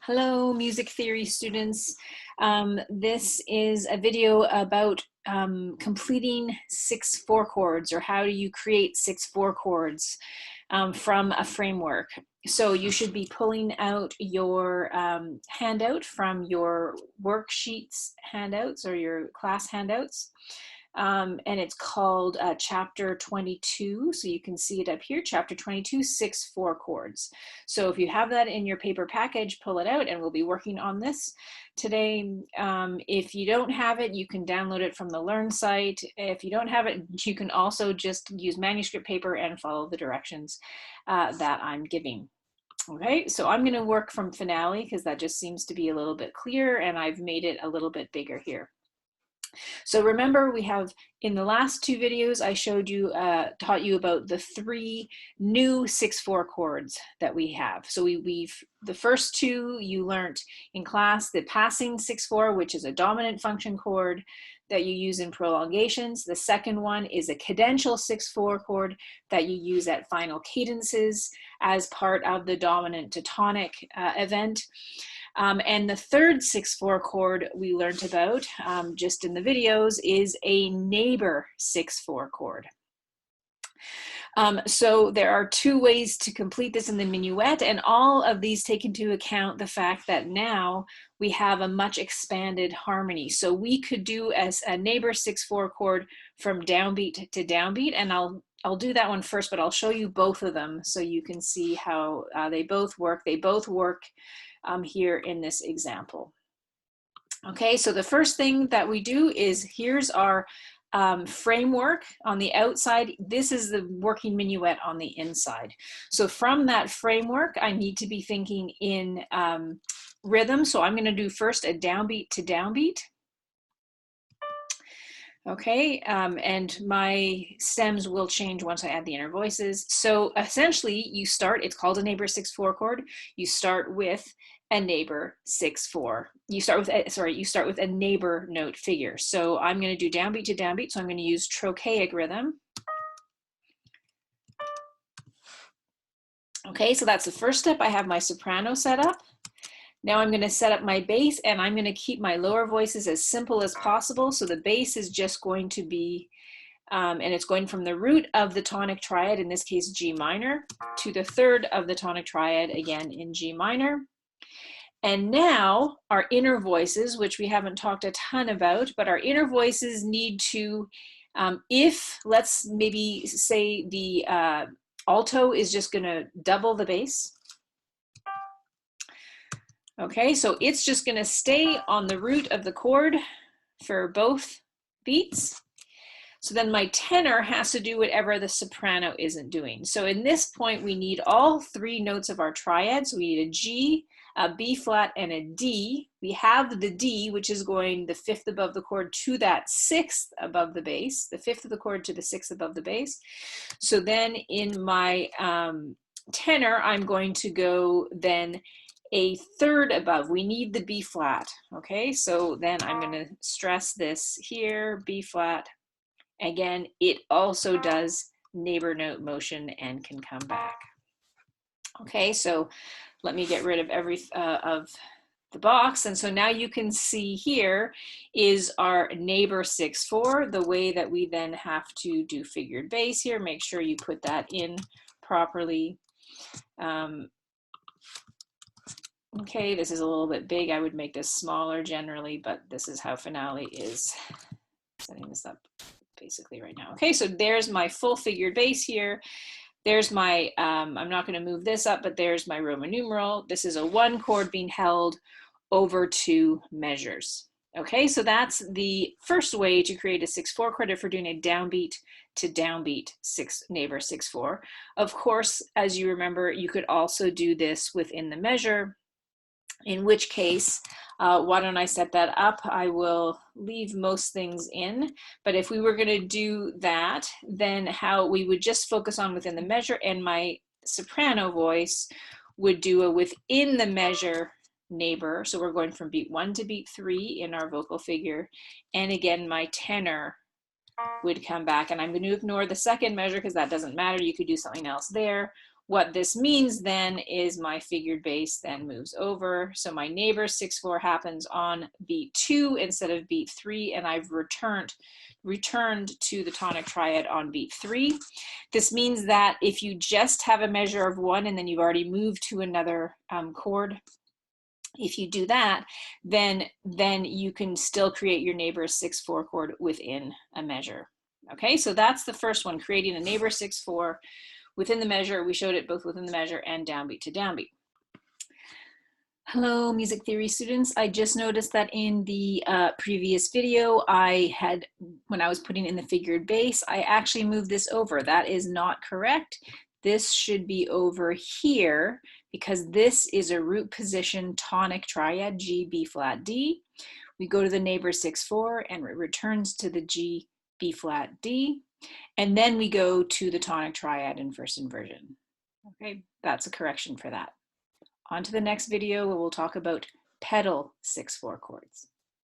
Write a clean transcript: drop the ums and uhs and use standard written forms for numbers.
Hello, music theory students. This is a video about completing 6/4 chords, or how do you create 6/4 chords from a framework. So you should be pulling out your handout from your worksheets handouts or your class handouts. And it's called chapter 22. So you can see it up here, chapter 22, 6/4 chords. So if you have that in your paper package, pull it out and we'll be working on this today. If you don't have it, you can download it from the Learn site. If you don't have it, you can also just use manuscript paper and follow the directions that I'm giving. Okay, so I'm going to work from finale because that just seems to be a little bit clearer, and I've made it a little bit bigger here. So remember, we have in the last two videos I showed you, taught you about the three new 6/4 chords that we have. So the first two you learned in class, the passing 6/4, which is a dominant function chord that you use in prolongations. The second one is a cadential 6/4 chord that you use at final cadences as part of the dominant to tonic event. And the third 6/4 chord we learned about just in the videos is a neighbor 6/4 chord. So there are two ways to complete this in the minuet, and all of these take into account the fact that now we have a much expanded harmony. So we could do as a neighbor 6/4 chord from downbeat to downbeat, and I'll do that one first, but I'll show you both of them so you can see how they both work. They both work here in this example. Okay, so the first thing that we do is here's our framework on the outside. This is the working minuet on the inside. So from that framework, I need to be thinking in rhythm. So I'm going to do first a downbeat to downbeat. Okay, and my stems will change once I add the inner voices. So essentially you start, it's called a neighbor 6/4 chord. You start with a neighbor 6/4. You start with a neighbor note figure. So I'm going to do downbeat to downbeat. So I'm going to use trochaic rhythm. Okay, so that's the first step. I have my soprano set up. Now I'm going to set up my bass, and I'm going to keep my lower voices as simple as possible. So the bass is just going to be, and it's going from the root of the tonic triad, in this case G minor, to the third of the tonic triad, again in G minor. And now our inner voices, which we haven't talked a ton about, but our inner voices need to, if let's maybe say the alto is just going to double the bass. Okay, so it's just going to stay on the root of the chord for both beats. So then my tenor has to do whatever the soprano isn't doing. So in this point, we need all three notes of our triad. So we need a G, a B flat, and a D. We have the D, which is going the fifth above the chord to that sixth above the bass, the fifth of the chord to the sixth above the bass. So then in my tenor, I'm going to go then a third above. We need the B flat. Okay, so then I'm going to stress this here, B flat. Again, it also does neighbor note motion and can come back. Okay, so let me get rid of of the box. And so now you can see here is our neighbor 6/4, the way that we then have to do figured bass here. Make sure you put that in properly. Okay, this is a little bit big. I would make this smaller generally, but this is how finale is. Setting this up basically right now. Okay, so there's my full figured bass here. There's my, I'm not going to move this up, but there's my Roman numeral. This is a one chord being held over two measures. Okay, so that's the first way to create a 6/4 chord if we're doing a downbeat to downbeat neighbor 6/4. Of course, as you remember, you could also do this within the measure, in which case, why don't I set that up? I will leave most things in, but if we were going to do that, then how we would just focus on within the measure, and my soprano voice would do a within the measure neighbor. So we're going from beat 1 to beat 3 in our vocal figure, and again my tenor would come back, and I'm going to ignore the second measure because that doesn't matter. You could do something else there. What this means then is my figured bass then moves over. So my neighbor 6/4 happens on beat 2 instead of beat 3, and I've returned to the tonic triad on beat 3. This means that if you just have a measure of 1 and then you've already moved to another chord, if you do that, then you can still create your neighbor 6/4 chord within a measure. Okay, so that's the first one, creating a neighbor 6/4 within the measure. We showed it both within the measure and downbeat to downbeat. Hello, music theory students. I just noticed that in the previous video, when I was putting in the figured bass, I actually moved this over. That is not correct. This should be over here because this is a root position tonic triad, G, B flat, D. We go to the neighbor 6/4 and it returns to the G, B flat, D. And then we go to the tonic triad in first inversion. Okay, that's a correction for that. On to the next video where we'll talk about pedal 6/4 chords.